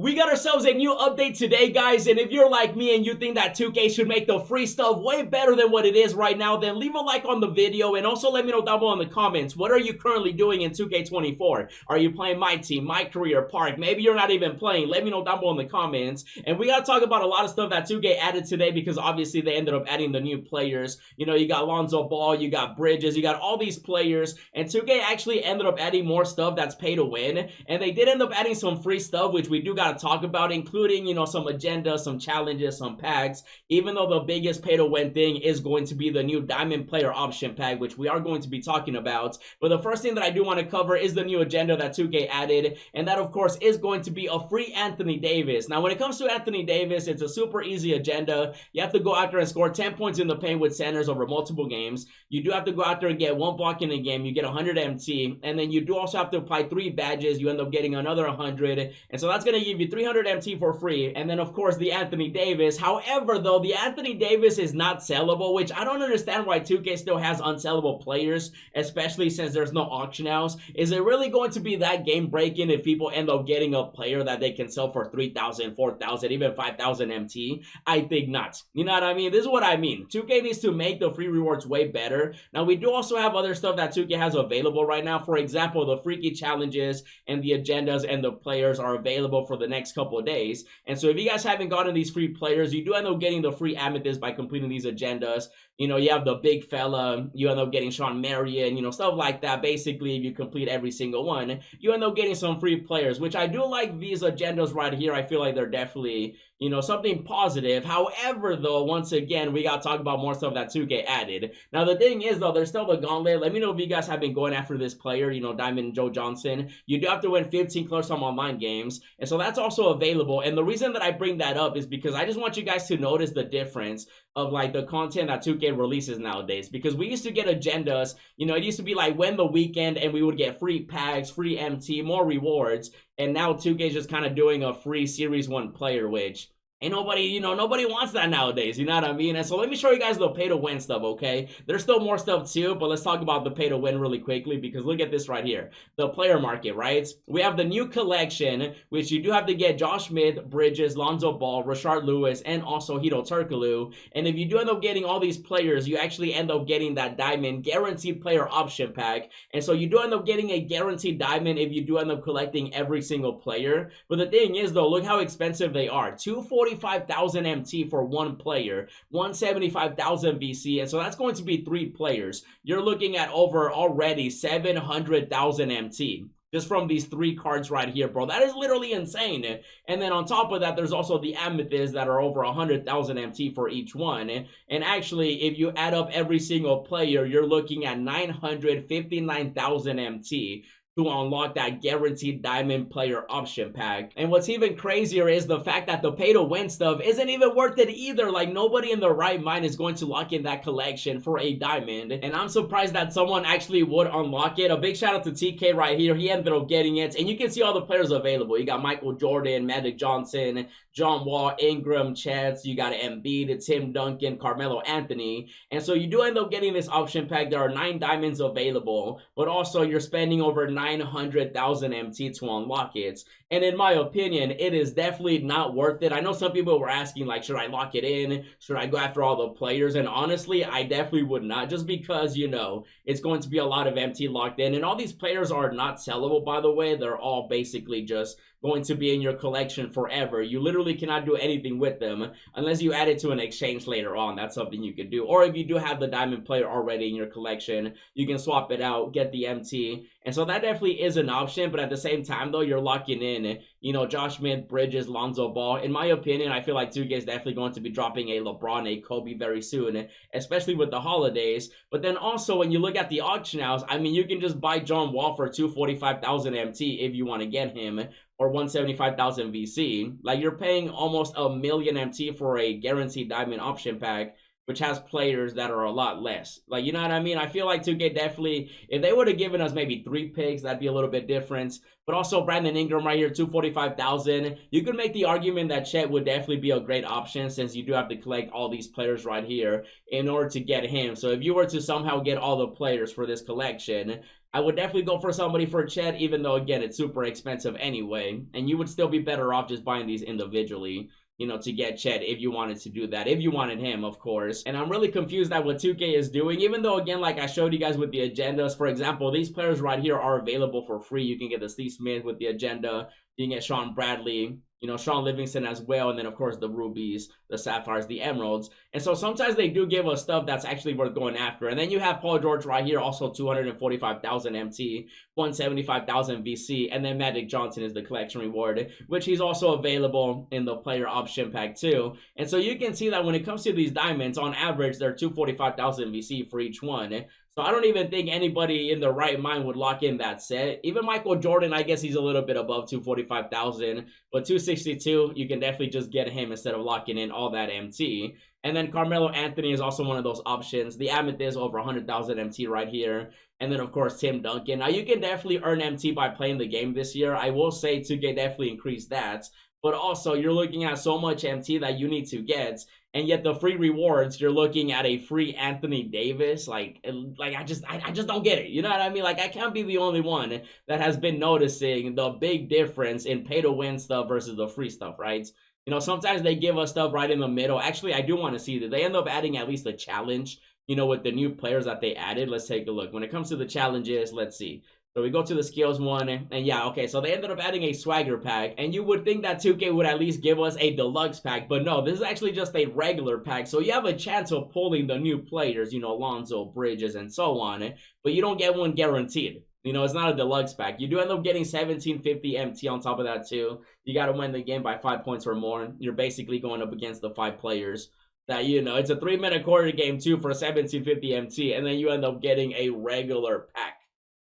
We got ourselves a new update today, guys, and if you're like me and you think that 2K should make the free stuff way better than what it is right now, then leave a like on the video and also let me know down below in the comments, what are you currently doing in 2K24? Are you playing My Team, My Career, Park? Maybe you're not even playing. Let me know down below in the comments. And we gotta talk about a lot of stuff that 2K added today because obviously they ended up adding the new players. You know, you got Lonzo Ball, you got Bridges, you got all these players, and 2K actually ended up adding more stuff that's pay to win, and they did end up adding some free stuff, which we do gotta talk about, including, you know, some agendas, some challenges, some packs, even though the biggest pay to win thing is going to be the new diamond player option pack, which we are going to be talking about. But the first thing that I do want to cover is the new agenda that 2K added, and that of course is going to be a free Anthony Davis. Now when it comes to Anthony Davis, it's a super easy agenda. You have to go out there and score 10 points in the paint with centers over multiple games. You do have to go out there and get 1 block in a game. You get 100 MT, and then you do also have to apply 3 badges. You end up getting another 100, and so that's going to give you 300 MT for free. And then of course the Anthony Davis. However though, the Anthony Davis is not sellable, which I don't understand why 2K still has unsellable players, especially since there's no auction house. Is it really going to be that game breaking if people end up getting a player that they can sell for 3,000, 4,000, even 5,000 MT? I think not. You know what I mean? This is what I mean. 2K needs to make the free rewards way better. Now we do also have other stuff that 2K has available right now. For example, the freaky challenges and the agendas and the players are available for the next couple of days. And so if you guys haven't gotten these free players, you do end up getting the free amethyst by completing these agendas. You know, you have the big fella, you end up getting Sean Marion, you know, stuff like that. Basically, if you complete every single one, you end up getting some free players, which I do like these agendas right here. I feel like they're definitely, you know, something positive. However, though, once again, we got to talk about more stuff that 2K added. Now, the thing is, though, there's still the gauntlet. Let me know if you guys have been going after this player, you know, Diamond Joe Johnson. You do have to win 15 close time online games, and so that's also available. And the reason that I bring that up is because I just want you guys to notice the difference of like the content that 2K releases nowadays, because we used to get agendas, you know, it used to be like win the weekend and we would get free packs, free MT, more rewards, and now 2K is just kind of doing a free series 1 player, which ain't nobody, you know, nobody wants that nowadays, you know what I mean? And so let me show you guys the pay to win stuff, okay? There's still more stuff too, but let's talk about the pay to win really quickly, because look at this right here. The player market, right? We have the new collection, which you do have to get Josh Smith, Bridges, Lonzo Ball, Rashard Lewis, and also Hito Turkoglu. And if you do end up getting all these players, you actually end up getting that diamond guaranteed player option pack. And so you do end up getting a guaranteed diamond if you do end up collecting every single player. But the thing is though, look how expensive they are. 245,000 MT for 1 player, 175,000 VC, and so that's going to be 3 players. You're looking at over already 700,000 MT just from these 3 cards right here, bro. That is literally insane. And then on top of that, there's also the amethysts that are over 100,000 MT for each one. And actually, if you add up every single player, you're looking at 959,000 MT to unlock that guaranteed diamond player option pack. And what's even crazier is the fact that the pay to win stuff isn't even worth it either. Like, nobody in their right mind is going to lock in that collection for a diamond, and I'm surprised that someone actually would unlock it. A big shout out to TK right here. He ended up getting it, and you can see all the players available. You got Michael Jordan, Magic Johnson, John Wall, Ingram, Chance, you got Embiid, Tim Duncan, Carmelo Anthony. And so you do end up getting this option pack. There are 9 diamonds available, but also you're spending over 900,000 MT to unlock it. And in my opinion, it is definitely not worth it. I know some people were asking, like, should I lock it in? Should I go after all the players? And honestly, I definitely would not, just because, you know, it's going to be a lot of MT locked in. And all these players are not sellable, by the way. They're all basically just going to be in your collection forever. You literally cannot do anything with them unless you add it to an exchange later on. That's something you could do. Or if you do have the diamond player already in your collection, you can swap it out, get the MT. And so that definitely is an option, but at the same time though, you're locking in, you know, Josh Smith, Bridges, Lonzo Ball. In my opinion, I feel like 2K is definitely going to be dropping a LeBron, a Kobe very soon, especially with the holidays. But then also when you look at the auction house, I mean, you can just buy John Wall for 245,000 MT if you want to get him, or 175,000 VC. Like, you're paying almost a million MT for a guaranteed diamond option pack, which has players that are a lot less. Like, you know what I mean? I feel like 2K definitely, if they would have given us maybe 3 picks, that'd be a little bit different. But also Brandon Ingram right here, 245,000. You could make the argument that Chet would definitely be a great option, since you do have to collect all these players right here in order to get him. So if you were to somehow get all the players for this collection, I would definitely go for somebody for Chet, even though, again, it's super expensive anyway. And you would still be better off just buying these individually, you know, to get Chet if you wanted to do that. If you wanted him, of course. And I'm really confused at what 2K is doing, even though, again, like I showed you guys with the agendas, for example, these players right here are available for free. You can get the Steve Smith with the agenda. You can get Sean Bradley, you know, Sean Livingston as well, and then of course the rubies, the sapphires, the emeralds. And so sometimes they do give us stuff that's actually worth going after. And then you have Paul George right here, also 245,000 MT, 175,000 VC, and then Magic Johnson is the collection reward, which he's also available in the player option pack too. And so you can see that when it comes to these diamonds, on average they're 245,000 VC for each one. So I don't even think anybody in their right mind would lock in that set. Even Michael Jordan, I guess he's a little bit above 245,000, but 262, you can definitely just get him instead of locking in all that MT. And then Carmelo Anthony is also one of those options. The Amethyst over 100,000 MT right here. And then, of course, Tim Duncan. Now, you can definitely earn MT by playing the game this year. I will say 2K definitely increased that. But also, you're looking at so much MT that you need to get. And yet the free rewards, you're looking at a free Anthony Davis. Like I just don't get it. You know what I mean? Like, I can't be the only one that has been noticing the big difference in pay to win stuff versus the free stuff, right? You know, sometimes they give us stuff right in the middle. Actually, I do want to see that they end up adding at least a challenge, you know, with the new players that they added. Let's take a look. When it comes to the challenges, let's see. So we go to the skills one, and yeah, okay, so they ended up adding a swagger pack, and you would think that 2K would at least give us a deluxe pack, but no, this is actually just a regular pack, so you have a chance of pulling the new players, you know, Lonzo, Bridges, and so on, but you don't get one guaranteed. You know, it's not a deluxe pack. You do end up getting 1750 MT on top of that, too. You got to win the game by 5 points or more. You're basically going up against the 5 players that, you know, it's a 3-minute quarter game, too, for 1750 MT, and then you end up getting a regular pack.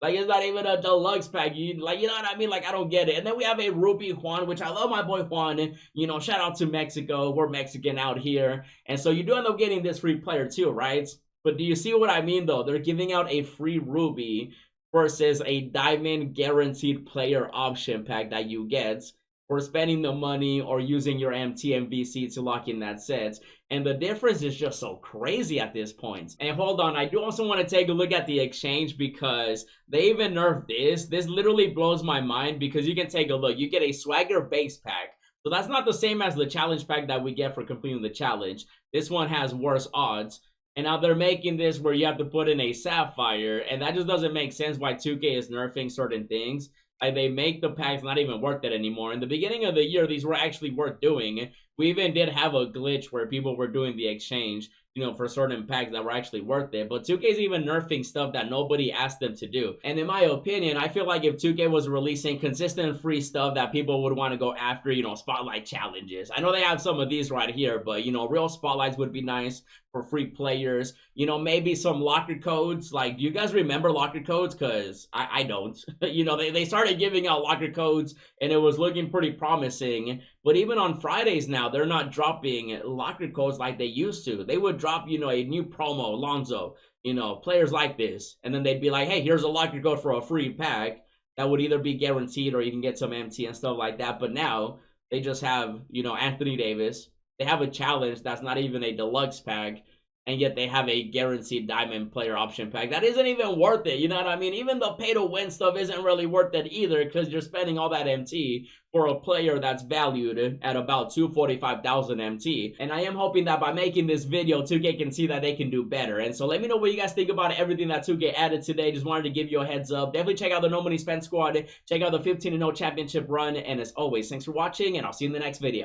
Like, it's not even a deluxe pack. You know what I mean? Like, I don't get it. And then we have a Ruby Juan, which I love my boy Juan. You know, shout out to Mexico. We're Mexican out here. And so you do end up getting this free player too, right? But do you see what I mean, though? They're giving out a free Ruby versus a diamond guaranteed player option pack that you get for spending the money or using your MT and VC to lock in that set. And the difference is just so crazy at this point. And hold on, I do also want to take a look at the exchange because they even nerfed this. This literally blows my mind because you can take a look. You get a swagger base pack. So that's not the same as the challenge pack that we get for completing the challenge. This one has worse odds. And now they're making this where you have to put in a sapphire. And that just doesn't make sense why 2K is nerfing certain things. Like, they make the packs not even worth it anymore. In the beginning of the year, these were actually worth doing. We even did have a glitch where people were doing the exchange, you know, for certain packs that were actually worth it. But 2K's even nerfing stuff that nobody asked them to do. And in my opinion, I feel like if 2K was releasing consistent free stuff that people would want to go after, you know, spotlight challenges. I know they have some of these right here, but, you know, real spotlights would be nice for free players. You know, maybe some locker codes. Like, do you guys remember locker codes? Because I don't. You know, they started giving out locker codes and it was looking pretty promising. But even on Fridays now, they're not dropping locker codes like they used to. They would drop, you know, a new promo, Lonzo, you know, players like this. And then they'd be like, hey, here's a locker code for a free pack that would either be guaranteed or you can get some MT and stuff like that. But now they just have, you know, Anthony Davis. They have a challenge that's not even a deluxe pack, and yet they have a guaranteed diamond player option pack that isn't even worth it. You know what I mean? Even the pay to win stuff isn't really worth it either because you're spending all that MT for a player that's valued at about 245,000 MT. And I am hoping that by making this video, 2K can see that they can do better. And so let me know what you guys think about everything that 2K added today. Just wanted to give you a heads up. Definitely check out the No Money Spent squad. Check out the 15-0 championship run. And as always, thanks for watching, and I'll see you in the next video.